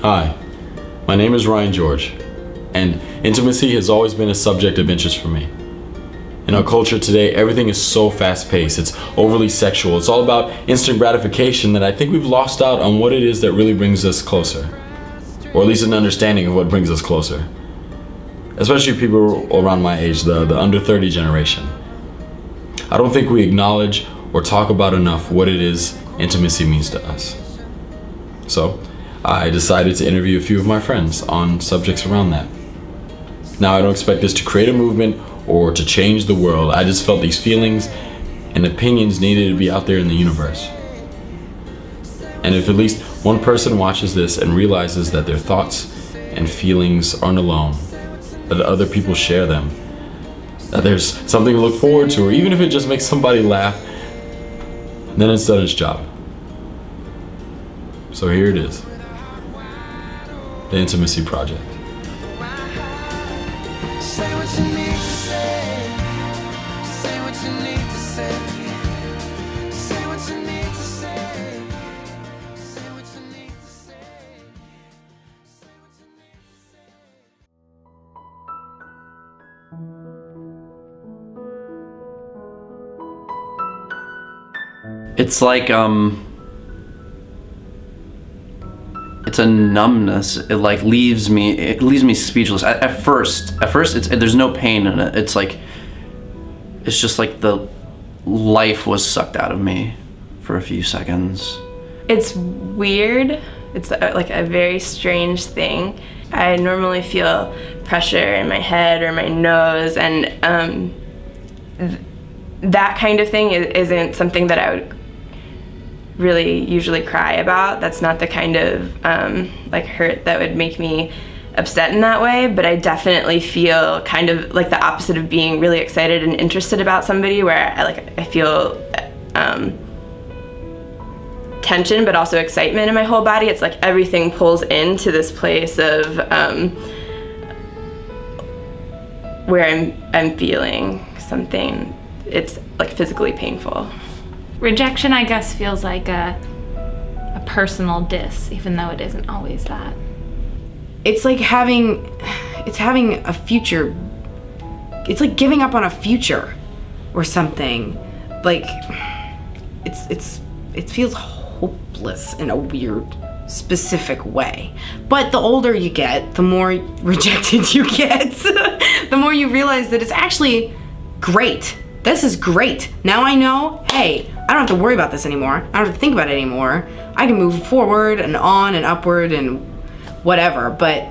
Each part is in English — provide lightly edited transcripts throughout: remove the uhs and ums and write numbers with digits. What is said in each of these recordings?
Hi, my name is Ryan George, and intimacy has always been a subject of interest for me. In our culture today, everything is so fast-paced, it's overly sexual, it's all about instant gratification that I think we've lost out on what it is that really brings us closer. Or at least an understanding of what brings us closer. Especially people around my age, the under 30 generation. I don't think we acknowledge or talk about enough what it is intimacy means to us. So, I decided to interview a few of my friends on subjects around that. Now, I don't expect this to create a movement or to change the world. I just felt these feelings and opinions needed to be out there in the universe. And if at least one person watches this and realizes that their thoughts and feelings aren't alone, that other people share them, that there's something to look forward to, or even if it just makes somebody laugh, then it's done its job. So here it is. The Intimacy Project. Say what you need to say. Say what you need to say. Say what you need to say. Say what you need to say. Say what you need to say. It's like, it's a numbness. It like leaves me speechless. At first, there's no pain in it. It's just like the life was sucked out of me for a few seconds. It's weird. It's like a very strange thing. I normally feel pressure in my head or my nose, and that kind of thing isn't something that I would really usually cry about. That's not the kind of like hurt that would make me upset in that way, but I definitely feel kind of like the opposite of being really excited and interested about somebody, where I feel tension but also excitement in my whole body. It's like everything pulls into this place of where I'm feeling something. It's like physically painful. Rejection, I guess, feels like a personal diss, even though it isn't always that. It's like having a future. It's like giving up on a future or something. Like it feels hopeless in a weird, specific way. But the older you get, the more rejected you get. The more you realize that it's actually great. This is great. Now I know, hey, I don't have to worry about this anymore. I don't have to think about it anymore. I can move forward and on and upward and whatever. But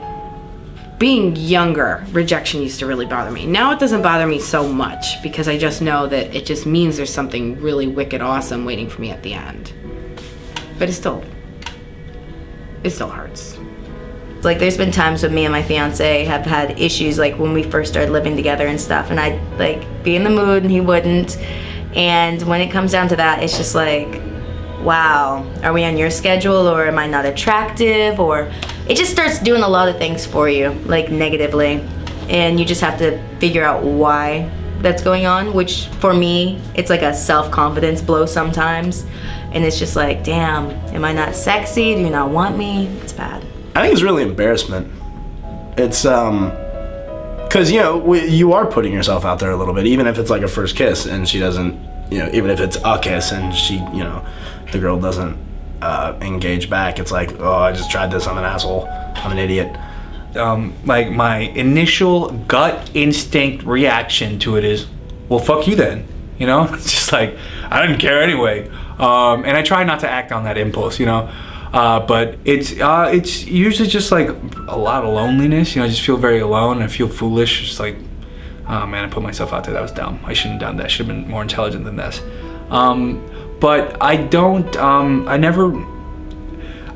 being younger, rejection used to really bother me. Now it doesn't bother me so much because I just know that it just means there's something really wicked awesome waiting for me at the end. But it still hurts. Like, there's been times when me and my fiance have had issues, like when we first started living together and stuff, and I'd like be in the mood and he wouldn't. And when it comes down to that, it's just like, wow, are we on your schedule, or am I not attractive? Or it just starts doing a lot of things for you, like negatively. And you just have to figure out why that's going on, which for me, it's like a self-confidence blow sometimes. And it's just like, damn, am I not sexy? Do you not want me? It's bad. I think it's really embarrassment. It's because you are putting yourself out there a little bit, even if it's like a first kiss and she doesn't, even if it's a kiss and she, the girl doesn't engage back. It's like, oh, I just tried this. I'm an asshole. I'm an idiot. Like my initial gut instinct reaction to it is, well, fuck you then. It's just like, I didn't care anyway. And I try not to act on that impulse, but it's usually just like a lot of loneliness. I just feel very alone. I feel foolish. Just like, oh man, I put myself out there. That was dumb. I shouldn't have done that. I should have been more intelligent than this. But I don't.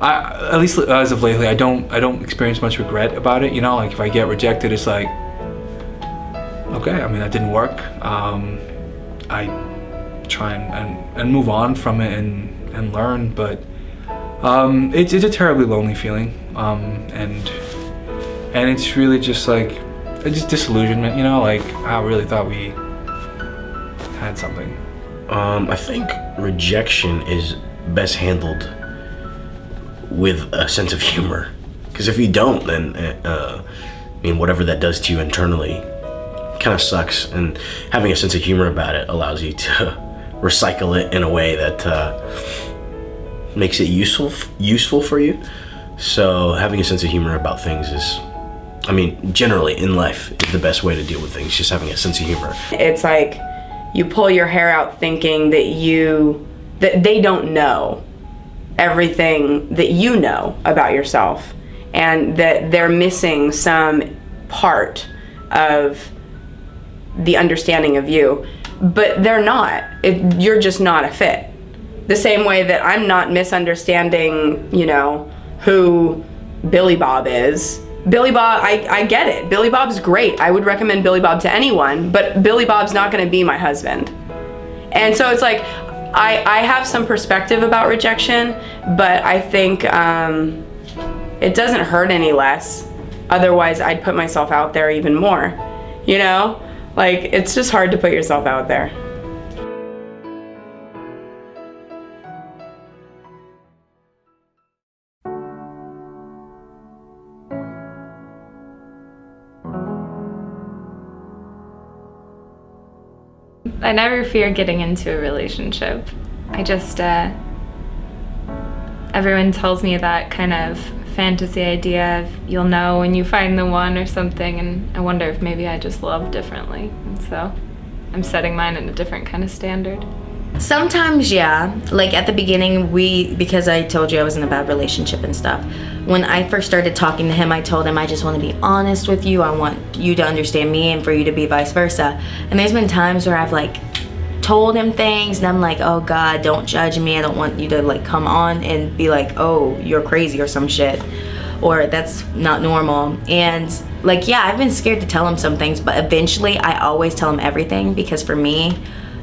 At least as of lately, I don't experience much regret about it. Like if I get rejected, it's like, okay. I mean, that didn't work. I try and move on from it and learn, but. It's a terribly lonely feeling, and it's really just like just disillusionment, like I really thought we had something. I think rejection is best handled with a sense of humor. Because if you don't, then I mean, whatever that does to you internally kind of sucks. And having a sense of humor about it allows you to recycle it in a way that makes it useful for you. So having a sense of humor about things is, I mean, generally in life is the best way to deal with things, just having a sense of humor. It's like you pull your hair out thinking that they don't know everything that you know about yourself, and that they're missing some part of the understanding of you, but they're not. You're just not a fit. The same way that I'm not misunderstanding, who Billy Bob is. Billy Bob, I get it. Billy Bob's great. I would recommend Billy Bob to anyone, but Billy Bob's not gonna be my husband. And so it's like, I have some perspective about rejection, but I think it doesn't hurt any less. Otherwise, I'd put myself out there even more, Like, it's just hard to put yourself out there. I never fear getting into a relationship. I just, everyone tells me that kind of fantasy idea of you'll know when you find the one or something, and I wonder if maybe I just love differently. And so I'm setting mine at a different kind of standard. Sometimes, yeah. Like at the beginning, because I told you I was in a bad relationship and stuff, when I first started talking to him, I told him I just want to be honest with you. I want you to understand me and for you to be vice versa. And there's been times where I've like told him things and I'm like, oh God, don't judge me. I don't want you to like come on and be like, oh, you're crazy or some shit, or that's not normal. And like, yeah, I've been scared to tell him some things, but eventually I always tell him everything, because for me,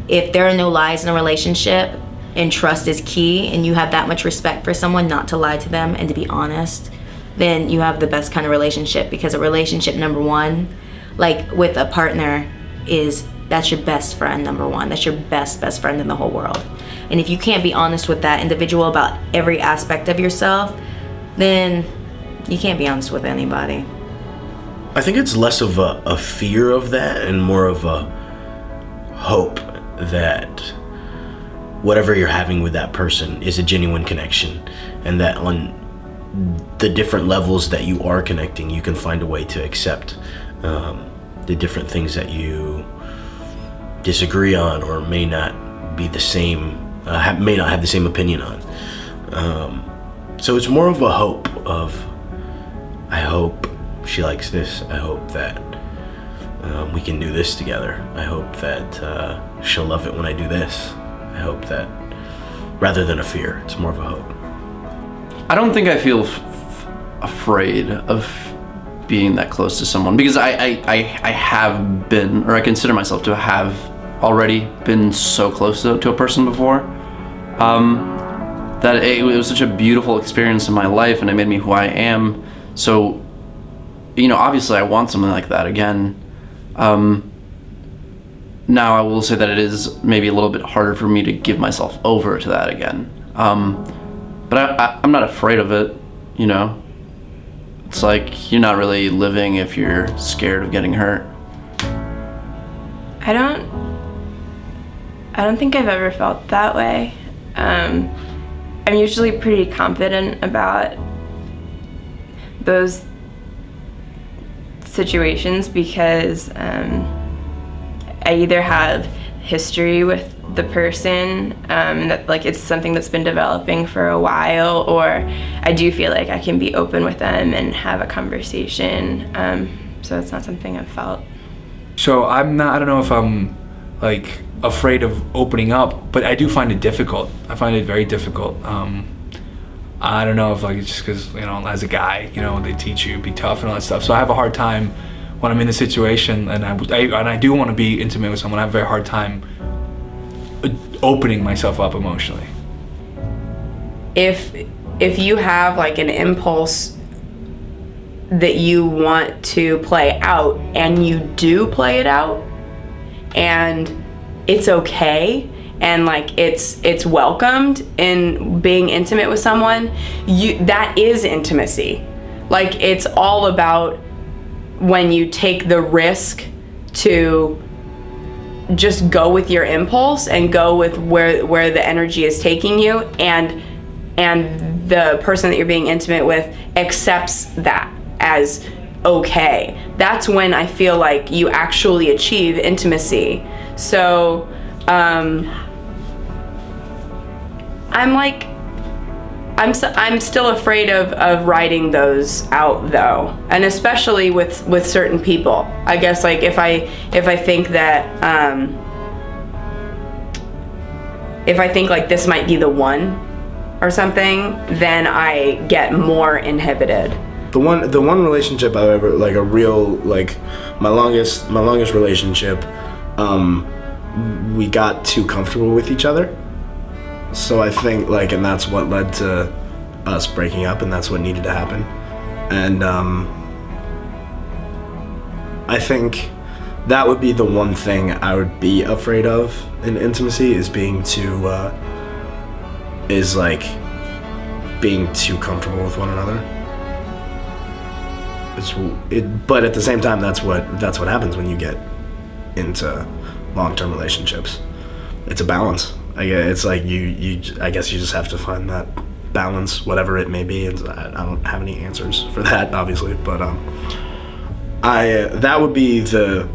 if there are no lies in a relationship and trust is key, and you have that much respect for someone not to lie to them and to be honest, then you have the best kind of relationship. Because a relationship, number one, like with a partner, that's your best friend, number one. That's your best friend in the whole world. And if you can't be honest with that individual about every aspect of yourself, then you can't be honest with anybody. I think it's less of a fear of that and more of a hope that whatever you're having with that person is a genuine connection, and that on the different levels that you are connecting, you can find a way to accept the different things that you disagree on or may not be the same, may not have the same opinion on. So it's more of a hope of, I hope she likes this. I hope that we can do this together. I hope that she'll love it when I do this. I hope that, rather than a fear, it's more of a hope. I don't think I feel afraid of being that close to someone, because I have been, or I consider myself to have already been so close to a person before, that it was such a beautiful experience in my life, and it made me who I am. So, obviously I want something like that again. Now I will say that it is maybe a little bit harder for me to give myself over to that again. But I'm not afraid of it, It's like, you're not really living if you're scared of getting hurt. I don't think I've ever felt that way. I'm usually pretty confident about those situations because I either have history with the person, and that like it's something that's been developing for a while, or I do feel like I can be open with them and have a conversation. So it's not something I've felt. So I don't know if I'm like afraid of opening up, but I do find it difficult. I find it very difficult. I don't know if like it's just because, as a guy, they teach you be tough and all that stuff. So I have a hard time when I'm in a situation and I do want to be intimate with someone. I have a very hard time opening myself up emotionally. If you have like an impulse that you want to play out and you do play it out and it's okay and like it's welcomed in being intimate with someone, that is intimacy. Like, it's all about when you take the risk to just go with your impulse and go with where the energy is taking you, and the person that you're being intimate with accepts that as okay. That's when I feel like you actually achieve intimacy. So I'm still afraid of writing those out though, and especially with certain people. I guess like if I think that if I think like this might be the one or something, then I get more inhibited. The one relationship I've ever, like a real, like my longest relationship, we got too comfortable with each other. So I think like, and that's what led to us breaking up, and that's what needed to happen. And I think that would be the one thing I would be afraid of in intimacy, is being too comfortable with one another. But at the same time, that's what happens when you get into long-term relationships. It's a balance. It's like I guess you just have to find that balance, whatever it may be. And I don't have any answers for that, obviously, but that would be the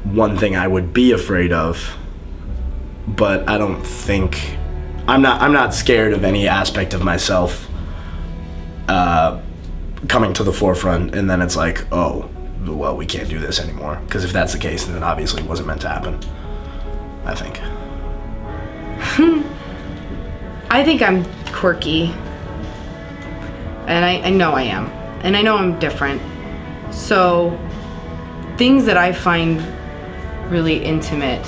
one thing I would be afraid of. But I don't think I'm not scared of any aspect of myself coming to the forefront, and then it's like, oh, well, we can't do this anymore. Because if that's the case, then it obviously wasn't meant to happen, I think. I think I'm quirky, and I know I am, and I know I'm different. So things that I find really intimate,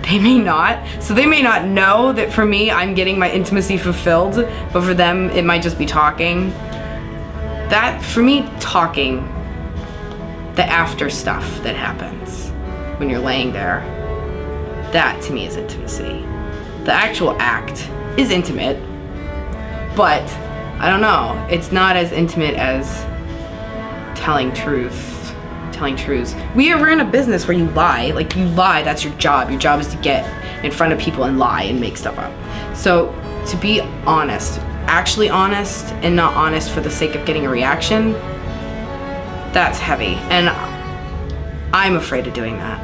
they may not. So they may not know that for me, I'm getting my intimacy fulfilled, but for them, it might just be talking. That, for me, talking, the after stuff that happens when you're laying there, that to me is intimacy. The actual act is intimate, but I don't know, it's not as intimate as telling truths. We're in a business where you lie. Like, you lie, that's your job. Your job is to get in front of people and lie and make stuff up. So to be honest, actually honest, and not honest for the sake of getting a reaction, that's heavy. And I'm afraid of doing that.